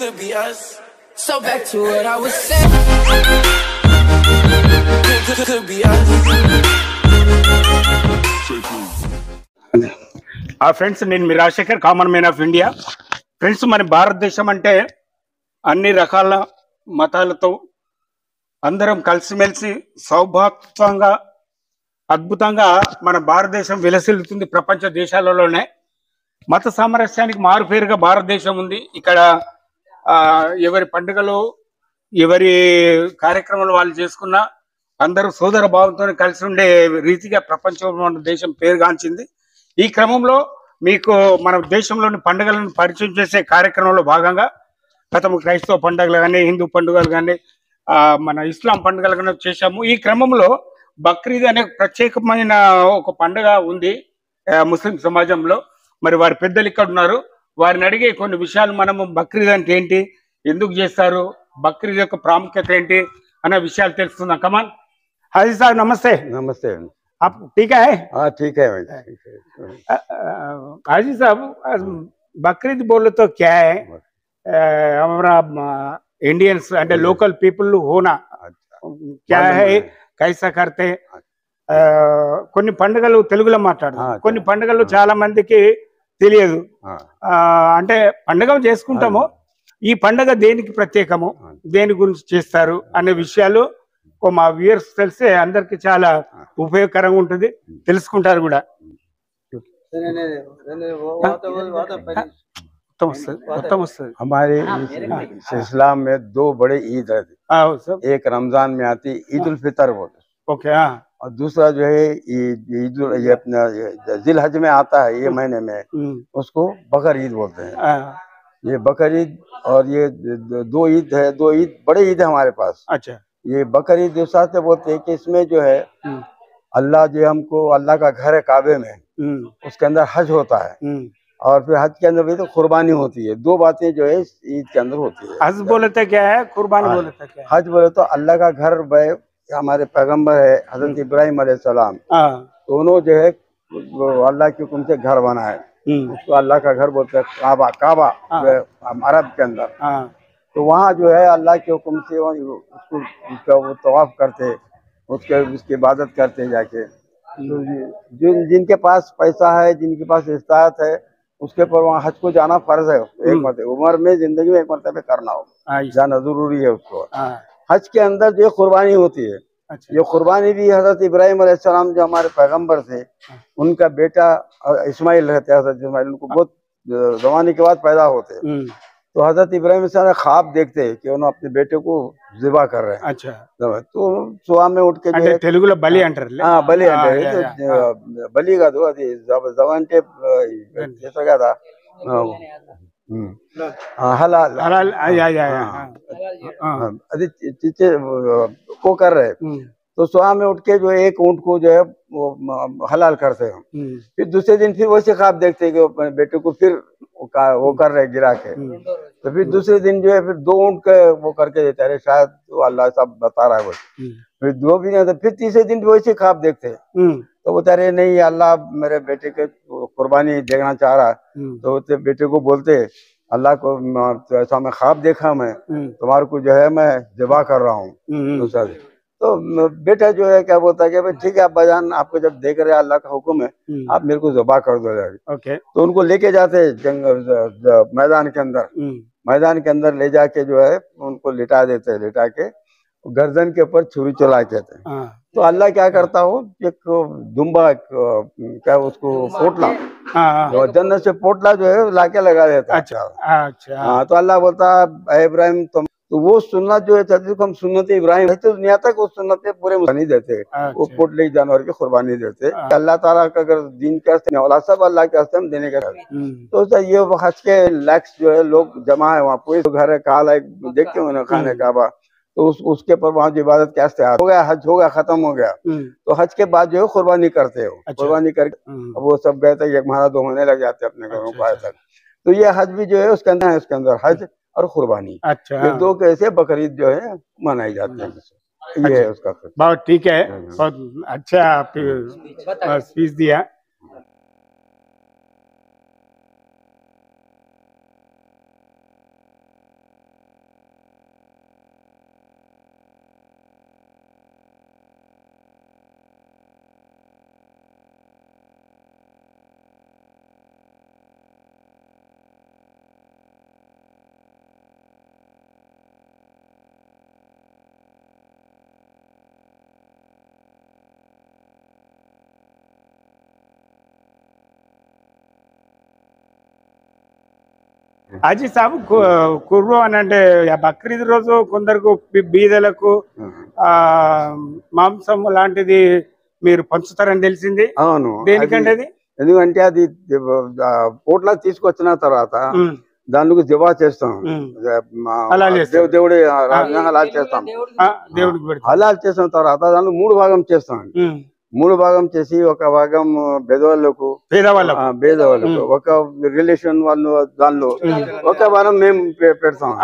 could be us. So back to what I was saying. Could be us. Friends, నేను మీ Rajasekhar, common man of India. Friends, మన భారతదేశం అంటే అన్ని రకాల మతాలతో అందరం కలిసిమెలిసి సౌభాగ్యంగా అద్భుతంగా మన భారతదేశం విలసిల్లుతుంది. ప్రపంచ దేశాలలోనే మత సామరస్యానికి మారుపేరుగా భారతదేశం ఉంది. ఇక్కడ ఎవరి పండుగలు ఎవరి కార్యక్రమాలు వాళ్ళు చేసుకున్నా అందరూ సోదర భావంతో కలిసి ఉండే రీతిగా ప్రపంచంలో మన దేశం పేరుగాంచింది. ఈ క్రమంలో మీకు మన దేశంలోని పండుగలను పరిచయం చేసే కార్యక్రమంలో భాగంగా గతము క్రైస్తవ పండుగలు కానీ, హిందూ పండుగలు కానీ, మన ఇస్లాం పండుగలు కానీ చేశాము. ఈ క్రమంలో బక్రీద్ అనే ప్రత్యేకమైన ఒక పండుగ ఉంది ముస్లిం సమాజంలో. మరి వారి పెద్దలు ఇక్కడ ఉన్నారు, వారిని అడిగే కొన్ని విషయాలు మనము బక్రీద్ అంటే ఏంటి, ఎందుకు చేస్తారు, బక్రీద్ యొక్క ప్రాముఖ్యత ఏంటి అనే విషయాలు తెలుసుకుందాం. కమాన్. హాజీ సాబ్, నమస్తే. नमस्ते। आप ठीक है? हाँ ठीक है। हाजी साहब, बकरीद बोले तो क्या है, हमारा इंडियंस అంటే లోకల్ పీపుల్ హోనా क्या है, कैसा करते, కొన్ని పండుగలు తెలుగులో మాట్లాడదాం. కొన్ని పండుగలు చాలా మందికి తెలియదు. అంటే పండుగ చేసుకుంటాము, ఈ పండుగ దేనికి ప్రత్యేకము, దేని గురించి చేస్తారు అనే విషయాలు మా వ్యూయర్స్ తెలిస్తే అందరికి చాలా ఉపయోగకరంగా ఉంటుంది, తెలుసుకుంటారు కూడా. हमारे इस्लाम में दो बड़े ईद है, एक रमजान में आती ईद उल फितर बोलते, ओके, और दूसरा जो है ईद ये अपना जिल हज में आता है, ये महीने में उसको बकर ईद बोलते हैं। ये बकर ईद और ये दो ईद है, दो ईद बड़े ईद है हमारे पास। अच्छा, ये बकर ईद दिवसा से बोलते हैं कि इसमें जो है अल्लाह जो हमको, अल्लाह का घर है काबे में, उसके अंदर हज होता है, और फिर हज के अंदर भी तो कुर्बानी होती है। दो बातें जो है ईद के अंदर होती है। हज बोले तो क्या है, कुर्बानी बोले तो क्या है? हज बोले तो अल्लाह का घर, हमारे पैगंबर है हजरत इब्राहिम अलैहिस्सलाम, दोनों जो है अल्लाह के हुक्म से घर बनाए, उसको अल्लाह का घर बोलते हैं। काबा, काबा अरब के अंदर, तो वहाँ जो है अल्लाह के हुक्म से उसका वो तवाफ करते, उसकी इबादत करते जाके। तो जिनके पास पैसा है, जिनके पास इस्तात है, उसके पर वहाँ हज को जाना फर्ज है। एक मरतबा उम्र में, जिंदगी में एक मरतबा करना हो, जाना जरूरी है उसको। हज के अंदर जो कुर्बानी होती है, ये कुर्बानी भी हजरत इब्राहिम अलैहिस्सलाम जो हमारे पैगंबर थे, उनका बेटा इस्माइल रहते हैं, हजरत इस्माइल उनको बहुत जवानी के बाद पैदा होते, तो हजरत इब्राहिम अलैहिस्सलाम ख्वाब देखते हैं कि उन्होंने अपने बेटे को ज़िबा कर रहे हैं। अच्छा, तो सुबह में उठ के जो తెలుగులో బలి అంటారు. బలి అంటే బలి కాదు, అది జవ అంటే చేసగా हलाल अभी को कर रहे। तो सुबह में उठ के जो एक ऊँट को जो है वो हलाल करते हैं, फिर दूसरे दिन फिर वैसे ख्वाब देखते हैं कि बेटे को फिर वो कर रहे गिरा के, तो फिर दूसरे दिन जो है फिर दो ऊँट के वो करके देते हैं, शायद तो अल्लाह सब बता रहा है वो। फिर दो भी नहीं, तो फिर तीसरे दिन भी वैसे ख्वाब देखते हैं, तो वो रहे नहीं अल्लाह मेरे बेटे के कुर्बानी देखना चाह रहा, तो बेटे को बोलते अल्लाह को ऐसा मैं ख्वाब देखा, मैं तुम्हारे को जो है मैं ज़िबा कर रहा हूँ। तो बेटा जो है क्या बोलता है कि भाई ठीक है आप बजान, आपको जब देख रहे अल्लाह का हुक्म है, आप मेरे को ज़िबा कर दो जाके। ओके, तो उनको लेके जाते मैदान के अंदर, मैदान के अंदर ले जाके जो है उनको लिटा देते, लिटा के गर्दन के ऊपर छुरी चला कहते हैं। तो अल्लाह क्या करता हो, एक दुम्बा क्या उसको पोटला, जन्नत से पोटला जो है लाके लगा देता। अच्छा, अच्छा, हाँ, तो अल्लाह बोलता है इब्राहिम तुम, तो वो सुन्नत जो है हम सुन्नत इब्राहिम है, तो दुनिया तक वो सुन्नत पूरे नहीं देते, वो पोटले जानवर की कुर्बानी देते। अल्लाह ताला का अगर दीन के वास्ते औलाद सब अल्लाह के वास्ते हम देने का, तो ये हज के लैक्स जो है लोग जमा है वहाँ, पूरे घर है काला देखते हो ना खाने काबा, तो उसके पर वहाँ इबादत क्या हो गया, हज हो गया, खत्म हो गया। तो हज के बाद जो है कुर्बानी करते हो, कुर्बानी करके वो सब गए थे, एक महीना 2 महीने लग जाते अपने घरों को आए तक। तो ये हज भी जो है उसके अंदर है, उसके अंदर हज और कुर्बानी, अच्छा, ये दो कैसे बकरीद जो है मनाई जाती है। ये है उसका। बहुत ठीक है, बहुत अच्छा आप स्पीच दिया। అజీ సాబ్ కుర్బాన్ అంటే బక్రీద్ రోజు కొందరికి బీదలకు మాంసం లాంటిది మీరు పంచుతారని తెలిసింది. అవును, దేనికంటే అది? ఎందుకంటే అది పోట్లా తీసుకొచ్చిన తర్వాత దానికి దివా చేస్తాం, దేవుడి హలాల్ చేస్తాం. హలాల్ చేసిన తర్వాత దాన్ని 3 భాగం చేస్తాం. 3 భాగం చేసి ఒక భాగం పేదవాళ్ళకు, ఒక రిలేషన్ వాళ్ళు, దానిలో ఒక భాగం మేము పెడతాం.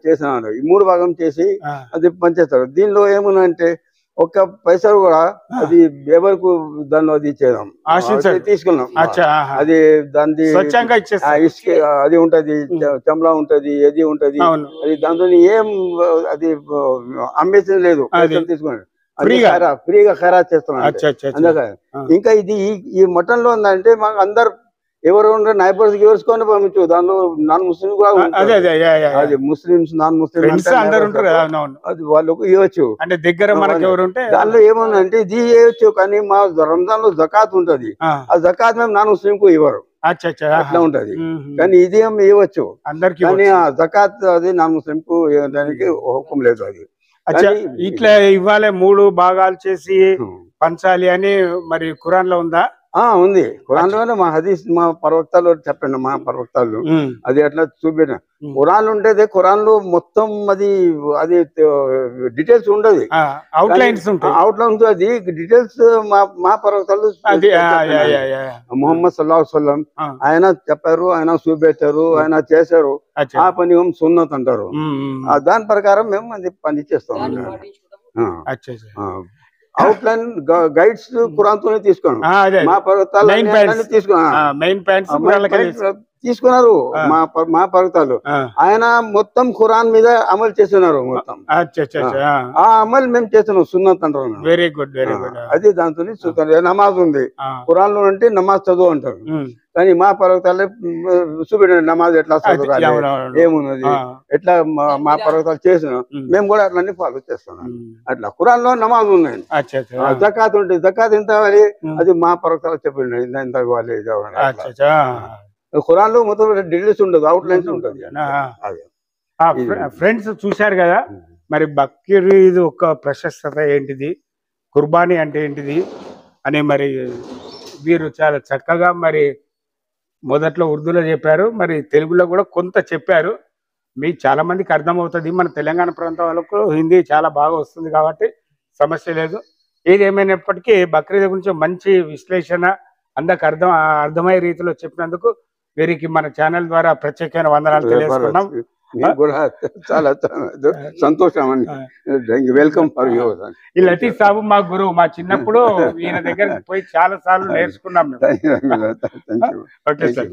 చేసిన ఈ 3 భాగం చేసి అది పనిచేస్తారు. దీనిలో ఏముందంటే ఒక్క పైసలు కూడా అది ఎవరికి దాన్ని అది ఇచ్చేదాం, తీసుకున్నాం. అది దాన్ని అది ఉంటది, చెమ్లా ఉంటది, ఏది ఉంటది, అది దాంతో ఏం అది అమ్మేసేది లేదు, పైసలు తీసుకున్నాడు ఫ్రీగా ఖైరాత్ చేస్తున్నాం. అందుకే ఇంకా ఇది ఈ మటన్ లో ఉందంటే మాకు అందరు ఎవరు నైబర్స్ ఎవరుకొని పంపించు. దానిలో నాన్ ముస్లిం కూడా అది ముస్లిమ్స్ నాన్ ముస్లిమ్స్ అది వాళ్ళకు ఇవ్వచ్చు. అంటే దగ్గర మనకి ఎవరు ఉంటే దానిలో ఏమన్నా ఇది ఇవ్వచ్చు. కానీ మా రంజాన్ లో జకాత్ ఉంటది, ఆ జకాత్ మేము నాన్ ముస్లిం కు ఇవ్వరు, అట్లా ఉంటది. కానీ ఇది ఏమి ఇవ్వచ్చు అందరికి. కానీ ఆ జకాత్ అది నాన్ ముస్లిం కు ఇవ్వడానికి హుకుం లేదు. అది ఇట్లా ఇవ్వాలి 3 భాగాలు చేసి పంచాలి అని మరి ఖురాన్ లో ఉందా? ఉంది, ఖురాన్ లోనే మా హదీస్ మా ప్రవక్తలు చెప్పండి, మా ప్రవక్తలు అది అట్లా చూపెట్టిన. ఖురాన్ ఉంటేది, ఖురాన్ లో మొత్తం అది అది డీటెయిల్స్ ఉండదు, అవుట్లైన్స్ అది డీటెయిల్స్ మా ప్రవక్తలు ముహమ్మద్ సల్లల్లాహు అలైహి వసల్లం ఆయన చెప్పారు, ఆయన చూపెట్టారు, ఆయన చేశారు. ఆ పని సున్నత్ అంటారు. దాని ప్రకారం మేము అది పని చేస్తాం. అవుట్లైన్ గైడ్స్ ఖురాన్ తోనే తీసుకున్నాం. మా పర్వతాలు తీసుకున్నారు, మా పర్వతాలు ఆయన మొత్తం ఖురాన్ మీద అమలు చేస్తున్నారు. మొత్తం ఆ అమలు మేము చేస్తున్నాం, సున్నత్ అంటారు. Very good, very good. అది దాంతో నమాజ్ ఉంది, ఖురాన్ లో అంటే నమాజ్ చదువు అంటారు. కానీ మా పర్వతాలు చూపెట్టారు నమాజ్ ఎట్లా చదవాలి, ఏమున్నది, ఎట్లా మా పర్వతాలు చేసినాం. మేము కూడా అట్లా ఫాలో చేస్తున్నాం. అట్లా ఖురాన్ లో నమాజ్ ఉన్నాయి, జకాత్ ఉంటుంది, జకాత్ ఎంత ఇవ్వాలి అది మా పర్వతాలు చెప్పండి, ఎంత ఇవ్వాలి. ఖురాన్ లో మొత్తం డీటెయిల్స్ ఉండదు, అవుట్లైన్స్ ఉంటుంది. ఫ్రెండ్స్ చూశారు కదా, మరి బక్రీద్ ఒక ప్రశస్తత ఏంటిది, కుర్బానీ అంటే ఏంటిది అని మరి వీరు చాలా చక్కగా మరి మొదట్లో ఉర్దూలో చెప్పారు, మరి తెలుగులో కూడా కొంత చెప్పారు. మీకు చాలా మందికి అర్థమవుతుంది. మన తెలంగాణ ప్రాంతం వాళ్ళకు హిందీ చాలా బాగా వస్తుంది కాబట్టి సమస్య లేదు. ఏది ఏమైనప్పటికీ బక్రీద్ గురించి మంచి విశ్లేషణ అందరికి అర్థమయ్యే రీతిలో చెప్పినందుకు వీరికి మన ఛానల్ ద్వారా ప్రత్యేకమైన వందనాలు తెలియజేస్తున్నాం. చాలా సంతోషం అండి, వెల్కమ్ ఫర్ యూ. ఈ లతీఫ్ సాబు మా గురువు, మా చిన్నప్పుడు ఈయన దగ్గర పోయి చాలా సార్లు నేర్చుకున్నాం. Okay sir.